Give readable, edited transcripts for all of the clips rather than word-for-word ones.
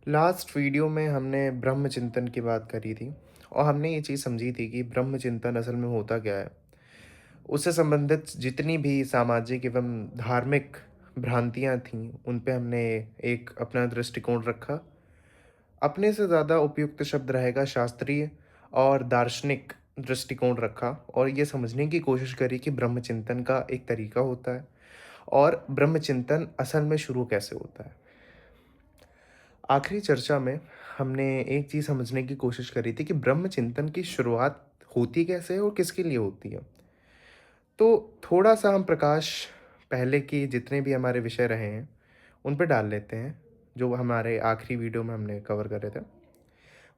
Last video में हमने ब्रह्म चिंतन की बात करी थी और हमने ये चीज़ समझी थी कि ब्रह्म चिंतन असल में होता क्या है। उससे संबंधित जितनी भी सामाजिक एवं धार्मिक भ्रांतियाँ थीं, उन पे हमने एक अपना दृष्टिकोण रखा। अपने से ज़्यादा उपयुक्त शब्द रहेगा शास्त्रीय और दार्शनिक दृष्टिकोण रखा और ये समझने की कोशिश करी कि ब्रह्म चिंतन का एक तरीका होता है और ब्रह्म चिंतन असल में शुरू कैसे होता है। आखिरी चर्चा में हमने एक चीज़ समझने की कोशिश करी थी कि ब्रह्म चिंतन की शुरुआत होती कैसे है और किसके लिए होती है। तो थोड़ा-सा हम प्रकाश पहले के जितने भी हमारे विषय रहे हैं, उन पे डाल लेते हैं, जो हमारे आखिरी वीडियो में हमने कवर करे थे।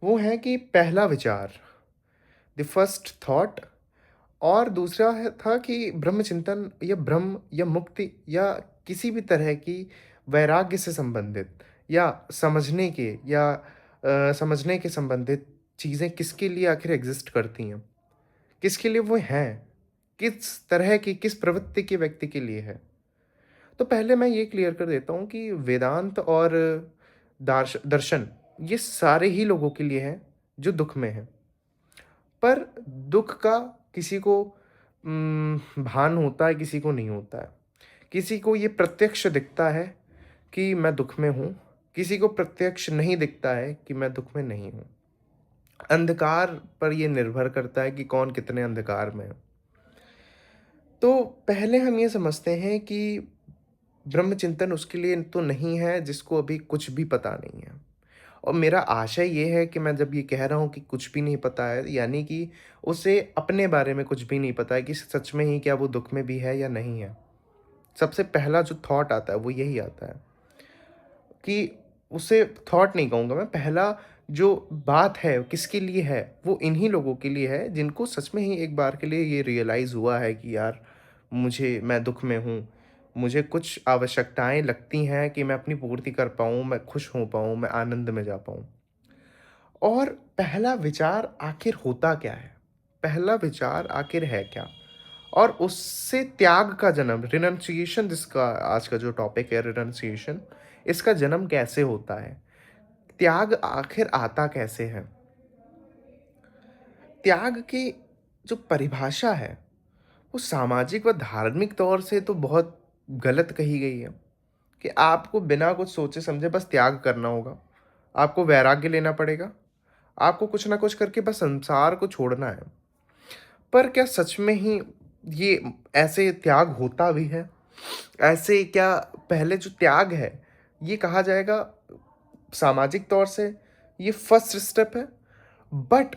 वो है कि पहला विचार, द फर्स्ट थॉट, और दूसरा है था कि ब्रह्म चिंतन या ब्रह्म या मुक्ति या किसी भी तरह की वैराग्य से संबंधित या समझने के संबंधित चीज़ें किसके लिए आखिर एग्जिस्ट करती हैं, किसके लिए वो हैं, किस तरह की किस प्रवृत्ति के व्यक्ति के लिए है। तो पहले मैं ये क्लियर कर देता हूँ कि वेदांत और दर्शन ये सारे ही लोगों के लिए हैं जो दुख में हैं। पर दुख का किसी को भान होता है, किसी को नहीं होता है। किसी को ये प्रत्यक्ष दिखता है कि मैं दुख में हूँ, किसी को प्रत्यक्ष नहीं दिखता है कि मैं दुख में नहीं हूँ। अंधकार पर ये निर्भर करता है कि कौन कितने अंधकार में है। तो पहले हम ये समझते हैं कि ब्रह्म चिंतन उसके लिए तो नहीं है जिसको अभी कुछ भी पता नहीं है। और मेरा आशय ये है कि मैं जब ये कह रहा हूँ कि कुछ भी नहीं पता है, यानी कि उसे अपने बारे में कुछ भी नहीं पता है कि सच में ही क्या वो दुख में भी है या नहीं है। सबसे पहला जो थॉट आता है वो यही आता है कि उसे थॉट नहीं कहूँगा मैं, पहला जो बात है किसके लिए है, वो इन्हीं लोगों के लिए है जिनको सच में ही एक बार के लिए ये रियलाइज़ हुआ है कि यार मैं दुःख में हूँ। मुझे कुछ आवश्यकताएँ लगती हैं कि मैं अपनी पूर्ति कर पाऊँ, मैं खुश हो पाऊँ, मैं आनंद में जा पाऊँ। और पहला विचार आखिर होता क्या है? पहला विचार आखिर है क्या? और उससे त्याग का जन्म, रिनंसिएशन, जिसका आज का जो टॉपिक है रिनंसिएशन, इसका जन्म कैसे होता है? त्याग आखिर आता कैसे है? त्याग की जो परिभाषा है, वो सामाजिक व धार्मिक तौर से तो बहुत गलत कही गई है कि आपको बिना कुछ सोचे समझे बस त्याग करना होगा। आपको वैराग्य लेना पड़ेगा। आपको कुछ ना कुछ करके बस संसार को छोड़ना है। पर क्या सच में ही ये ऐसे त्याग होता भी है? ऐसे क्या पहले जो त्याग है, ये कहा जाएगा सामाजिक तौर से ये फर्स्ट स्टेप है। बट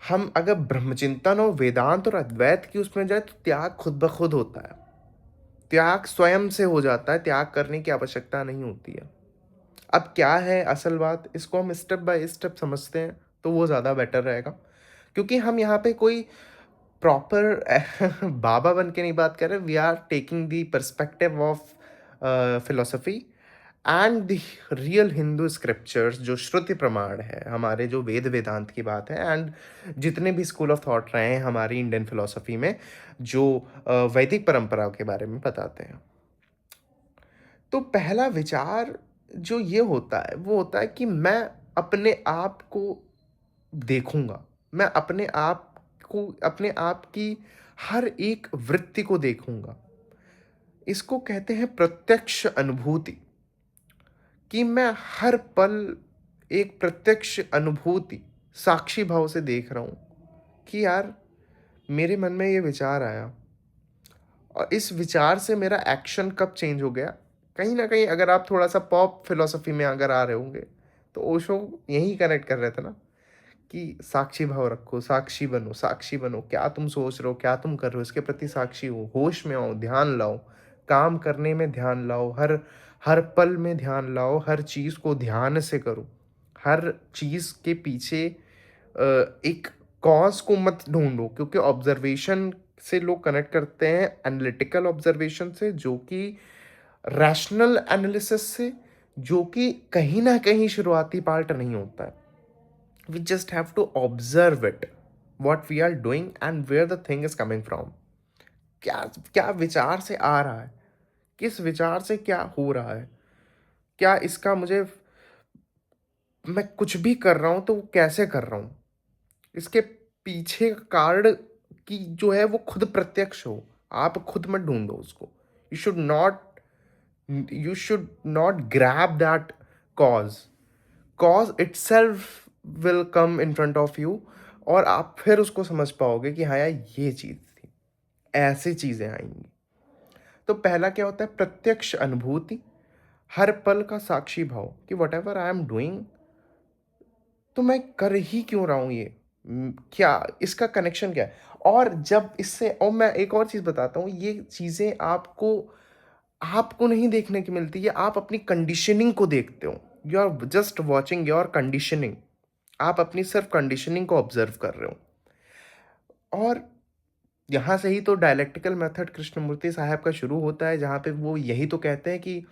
हम अगर ब्रह्मचिंतन और वेदांत और अद्वैत की उसमें जाए तो त्याग खुद ब खुद होता है। त्याग स्वयं से हो जाता है, त्याग करने की आवश्यकता नहीं होती है। अब क्या है असल बात, इसको हम स्टेप बाय स्टेप समझते हैं तो वो ज़्यादा बेटर रहेगा। क्योंकि हम यहाँ पे कोई प्रॉपर बाबा बन के नहीं बात कर रहे, we are taking the perspective of philosophy and the real Hindu scriptures, जो श्रुति प्रमाण है, हमारे जो वेद वेदांत की बात है, एंड जितने भी स्कूल ऑफ थॉट रहे हैं हमारी इंडियन फिलोसफी में, जो वैदिक परंपरा के बारे में बताते हैं। तो पहला विचार जो ये होता है वो होता है कि मैं अपने आप को देखूंगा, मैं अपने आप की हर एक वृत्ति को देखूंगा। इसको कहते हैं प्रत्यक्ष अनुभूति, कि मैं हर पल एक प्रत्यक्ष अनुभूति, साक्षी भाव से देख रहा हूं कि यार मेरे मन में ये विचार आया और इस विचार से मेरा एक्शन कब चेंज हो गया। कहीं ना कहीं अगर आप थोड़ा सा पॉप फिलोसफी में अगर आ रहे होंगे तो ओशो यही कनेक्ट कर रहे थे ना कि साक्षी भाव रखो, साक्षी बनो, साक्षी बनो, क्या तुम सोच रहे हो, क्या तुम कर रहे हो, इसके प्रति साक्षी हो, होश में आओ, ध्यान लाओ, काम करने में ध्यान लाओ, हर हर पल में ध्यान लाओ, हर चीज़ को ध्यान से करो, हर चीज़ के पीछे एक कॉज को मत ढूंढो, क्योंकि ऑब्जर्वेशन से लोग कनेक्ट करते हैं एनालिटिकल ऑब्जर्वेशन से, जो कि रैशनल एनालिसिस से, जो कि कहीं ना कहीं शुरुआती पार्ट नहीं होता है। we just have to observe it, what we are doing and where the thing is coming from। क्या क्या विचार से आ रहा है, किस विचार से क्या हो रहा है, क्या इसका मुझे मैं कुछ भी कर रहा हूँ तो वो कैसे कर रहा हूँ, इसके पीछे का कार्ड की जो है वो खुद प्रत्यक्ष हो। आप खुद मत ढूँढो उसको। You should not you should not grab that cause. Cause itself will come in front of you, और आप फिर उसको समझ पाओगे कि हाँ यार, ये चीज़ थी, ऐसी चीज़ें आएँगी। तो पहला क्या होता है? प्रत्यक्ष अनुभूति, हर पल का साक्षी भाव कि व्हाटएवर आई एम डूइंग, तो मैं कर ही क्यों रहा हूँ ये? क्या इसका कनेक्शन क्या है? और जब इससे, और मैं एक और चीज़ बताता हूँ, ये चीज़ें आपको आपको नहीं देखने की मिलती है, आप अपनी कंडीशनिंग को देखते हो। You are just watching your conditioning. आप अपनी सिर्फ कंडीशनिंग को ऑब्जर्व कर रहे हो। और यहाँ से ही तो डायलेक्टिकल मेथड कृष्णमूर्ति साहब का शुरू होता है, जहाँ पे वो यही तो कहते हैं कि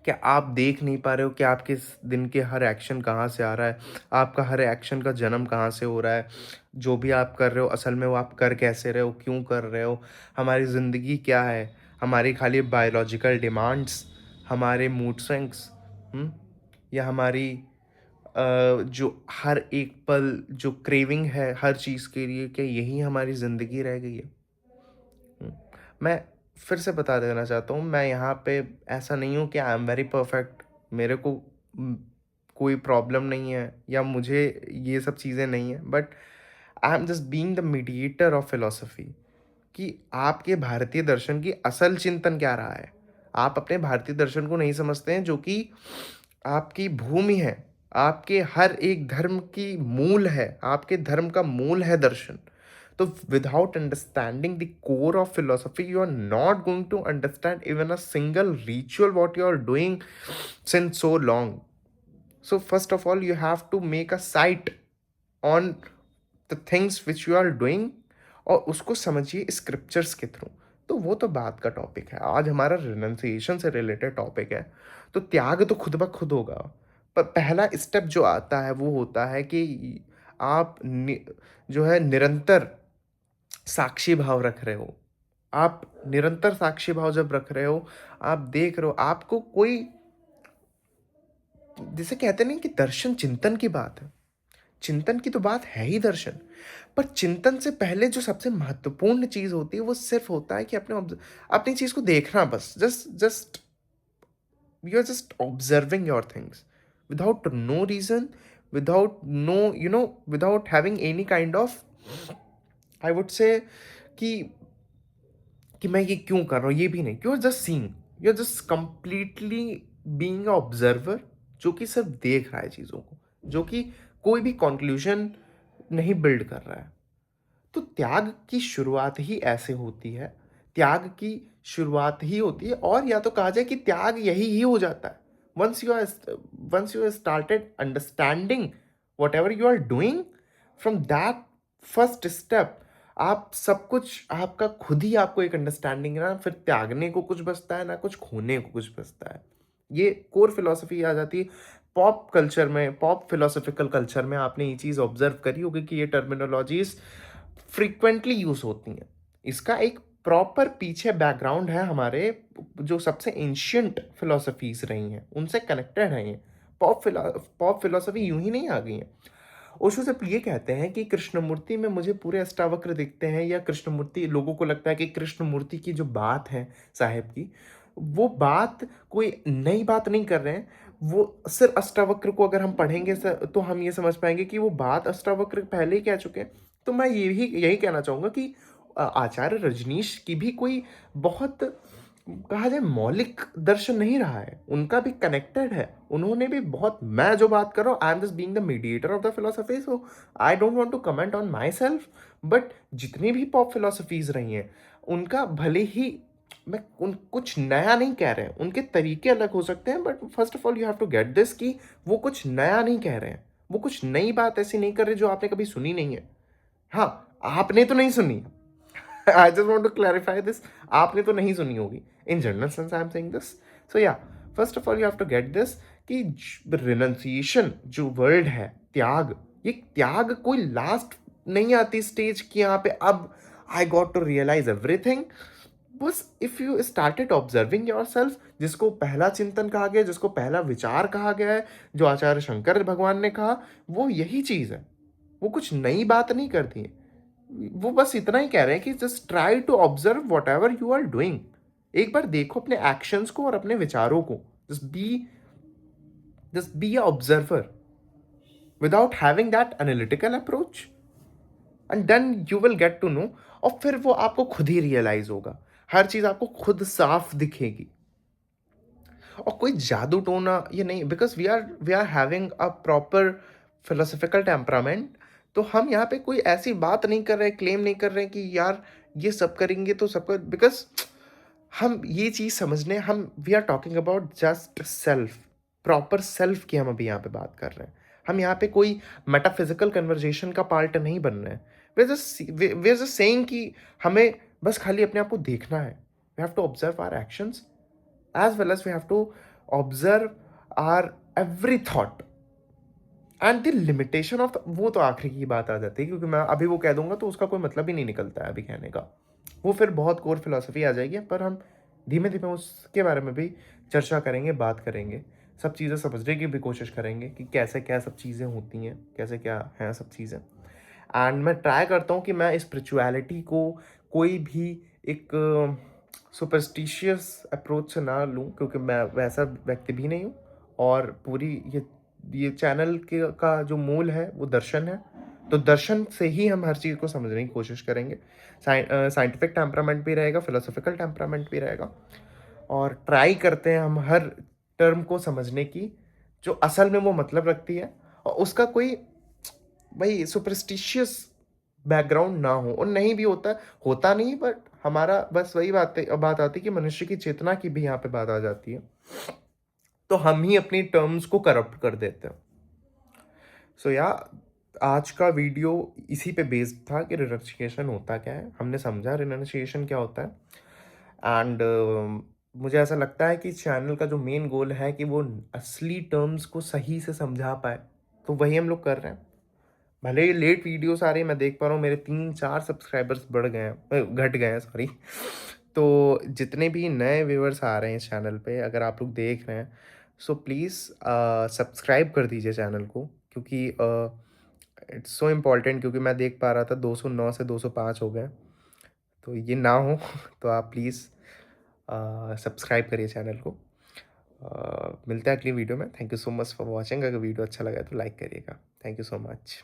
क्या आप देख नहीं पा रहे हो कि आपके दिन के हर एक्शन कहाँ से आ रहा है, आपका हर एक्शन का जन्म कहाँ से हो रहा है, जो भी आप कर रहे हो असल में वो आप कर कैसे रहे हो, क्यों कर रहे हो, हमारी ज़िंदगी क्या है, हमारी खाली बायोलॉजिकल डिमांड्स, हमारे मूड स्विंग्स, या हमारी जो हर एक पल जो क्रेविंग है हर चीज़ के लिए, क्या यही हमारी ज़िंदगी रह गई है? हुँ। मैं फिर से बता देना चाहता हूँ, मैं यहाँ पे ऐसा नहीं हूँ कि आई एम वेरी परफेक्ट, मेरे को उम, कोई प्रॉब्लम नहीं है या मुझे ये सब चीज़ें नहीं हैं, but I am just being the mediator of philosophy, कि आपके भारतीय दर्शन की असल चिंतन क्या रहा है। आप अपने भारतीय दर्शन को नहीं समझते हैं, जो कि आपकी भूमि है, आपके हर एक धर्म की मूल है, आपके धर्म का मूल है दर्शन। तो without understanding the core of philosophy, you are not going to understand even a single ritual what you are doing since so long. So first of all, you have to make a sight on the things which you are doing, और उसको समझिए scriptures के through. तो वो तो बात का topic है, आज हमारा रिनंसिएशन से रिलेटेड टॉपिक है। तो त्याग तो खुद ब खुद होगा, पर पहला स्टेप जो आता है वो होता है कि आप जो है निरंतर साक्षी भाव रख रहे हो। आप निरंतर साक्षी भाव जब रख रहे हो, आप देख रहे हो, आपको कोई, जिसे कहते नहीं कि दर्शन चिंतन की बात है। चिंतन की तो बात है ही दर्शन। पर चिंतन से पहले जो सबसे महत्वपूर्ण चीज़ होती है, वो सिर्फ़ होता है कि अपनी चीज़ को देखना बस। Just you are just observing your things without no reason, without no without having any kind of, I would say, कि मैं ये क्यों कर रहा हूँ, ये भी नहीं। You are just seeing, you are just completely being a observer, जो कि सिर्फ देख रहा है चीज़ों को, जो कि कोई भी कंक्लूजन नहीं बिल्ड कर रहा है। तो त्याग की शुरुआत ही ऐसे होती है, त्याग की शुरुआत ही होती है, और या तो कहा जाए कि त्याग यही ही हो जाता है। Once you are started understanding whatever you are doing, from that first step, आप सब कुछ आपका खुद ही, आपको एक अंडरस्टैंडिंग है ना, फिर त्यागने को कुछ बचता है ना, कुछ खोने को कुछ बचता है। ये कोर फिलॉसफी आ जाती है। पॉप कल्चर में, पॉप फिलोसॉफिकल कल्चर में आपने ये चीज़ ऑब्जर्व करी होगी कि ये टर्मिनोलॉजीज फ्रीक्वेंटली यूज होती हैं। इसका एक प्रॉपर पीछे बैकग्राउंड है, हमारे जो सबसे एंशियंट फिलोसफीज रही हैं उनसे कनेक्टेड है ये। पॉप फिलोसफी यूं ही नहीं आ गई है। ओशो सिर्फ ये कहते हैं कि कृष्णमूर्ति में मुझे पूरे अष्टावक्र दिखते हैं, या कृष्णमूर्ति, लोगों को लगता है कि कृष्णमूर्ति की जो बात है साहेब की, वो बात कोई नई बात नहीं कर रहे हैं। वो सिर्फ अष्टावक्र को अगर हम पढ़ेंगे तो हम ये समझ पाएंगे कि वो बात अष्टावक्र पहले ही कह चुके हैं। तो मैं यही कहना चाहूँगा कि आचार्य रजनीश की भी कोई बहुत, कहा जाए, मौलिक दर्शन नहीं रहा है, उनका भी कनेक्टेड है। उन्होंने भी बहुत, मैं जो बात कर रहा हूँ, I am just being the mediator of the philosophy, so I don't want to comment on my self. But जितनी भी पॉप फिलोसफीज रही हैं, उनका भले ही, मैं उन कुछ नया नहीं कह रहे हैं, उनके तरीके अलग हो सकते हैं, but first of all you have to get this कि वो कुछ नया नहीं कह रहे हैं, वो कुछ नई बात ऐसी नहीं कर रहे जो आपने कभी सुनी नहीं है। हाँ, आपने तो नहीं सुनी। I just want to clarify this, आपने तो नहीं सुनी होगी। In general sense I am saying this. So ya, first of all you have to get this कि रिनंसिएशन जो वर्ड है, त्याग, ये त्याग कोई लास्ट नहीं आती स्टेज की, यहाँ पे अब I got to realise everything, बस if you started observing yourself, जिसको पहला चिंतन कहा गया है, जिसको पहला विचार कहा गया है, जो आचार्य शंकर भगवान ने कहा, वो यही चीज़ है। वो कुछ नई बात नहीं करती है। वो बस इतना ही कह रहे हैं कि just try to observe whatever you are doing. एक बार देखो अपने एक्शंस को और अपने विचारों को। Just be a observer without having that analytical approach, and then you will get to know. और फिर वो आपको खुद ही रियलाइज होगा, हर चीज आपको खुद साफ दिखेगी। और कोई जादू टोना ये नहीं, because we are having a proper philosophical temperament. तो हम यहाँ पे कोई ऐसी बात नहीं कर रहे, क्लेम नहीं कर रहे कि यार ये सब करेंगे तो सबका, बिकॉज हम ये चीज समझने, हम we are talking about just self, proper self की हम अभी यहाँ पे बात कर रहे हैं। हम यहाँ पे कोई मेटाफिजिकल कन्वर्जेशन का पार्ट नहीं बन रहे हैं। वी आर जस्ट सेइंग कि हमें बस खाली अपने आप को देखना है। We have to observe our actions as well as we have to observe our every thought and the limitation of वो तो आखिरी की बात आ जाती है, क्योंकि मैं अभी वो कह दूंगा तो उसका कोई मतलब ही नहीं निकलता है अभी कहने का। वो फिर बहुत कोर फिलोसफी आ जाएगी, पर हम धीमे धीमे उसके बारे में भी चर्चा करेंगे, बात करेंगे, सब चीज़ें समझने की भी कोशिश करेंगे कि कैसे क्या सब चीज़ें होती हैं, कैसे क्या हैं सब चीज़ें। एंड मैं ट्राई करता हूँ कि मैं स्पिरिचुअलिटी को कोई भी एक सुपरस्टिशियस अप्रोच से ना लूँ, क्योंकि मैं वैसा व्यक्ति भी नहीं हूँ। और पूरी ये चैनल के का जो मूल है वो दर्शन है। तो दर्शन से ही हम हर चीज़ को समझने की कोशिश करेंगे। साइंटिफिक टेम्परामेंट भी रहेगा, फिलोसॉफिकल टेम्परामेंट भी रहेगा। और ट्राई करते हैं हम हर टर्म को समझने की जो असल में वो मतलब रखती है, और उसका कोई भाई सुपरस्टिशियस बैकग्राउंड ना हो। और नहीं भी होता, होता नहीं, बट हमारा बस वही बात आती है कि मनुष्य की चेतना की भी यहाँ पे बात आ जाती है। तो हम ही अपनी टर्म्स को करप्ट कर देते हैं। सो या आज का वीडियो इसी पे बेस्ड था कि रिनर्सिएशन होता क्या है। हमने समझा रिनर्सिएशन क्या होता है। एंड मुझे ऐसा लगता है कि चैनल का जो मेन गोल है कि वो असली टर्म्स को सही से समझा पाए, तो वही हम लोग कर रहे हैं। भले ही लेट वीडियोस आ रही है, मैं देख पा रहा हूँ मेरे 3-4 सब्सक्राइबर्स बढ़ गए हैं, घट गए हैं सॉरी। तो जितने भी नए व्यूअर्स आ रहे हैं इस चैनल पे, अगर आप लोग देख रहे हैं, सो प्लीज़ सब्सक्राइब कर दीजिए चैनल को, क्योंकि इट्स सो इम्पॉर्टेंट। क्योंकि मैं देख पा रहा था 209 से 205 हो गए, तो ये ना हो तो आप प्लीज़ सब्सक्राइब करिए चैनल को। मिलते हैं अगली वीडियो में। Thank you so much for watching. अगर वीडियो अच्छा लगा तो लाइक करिएगा। Thank you so much.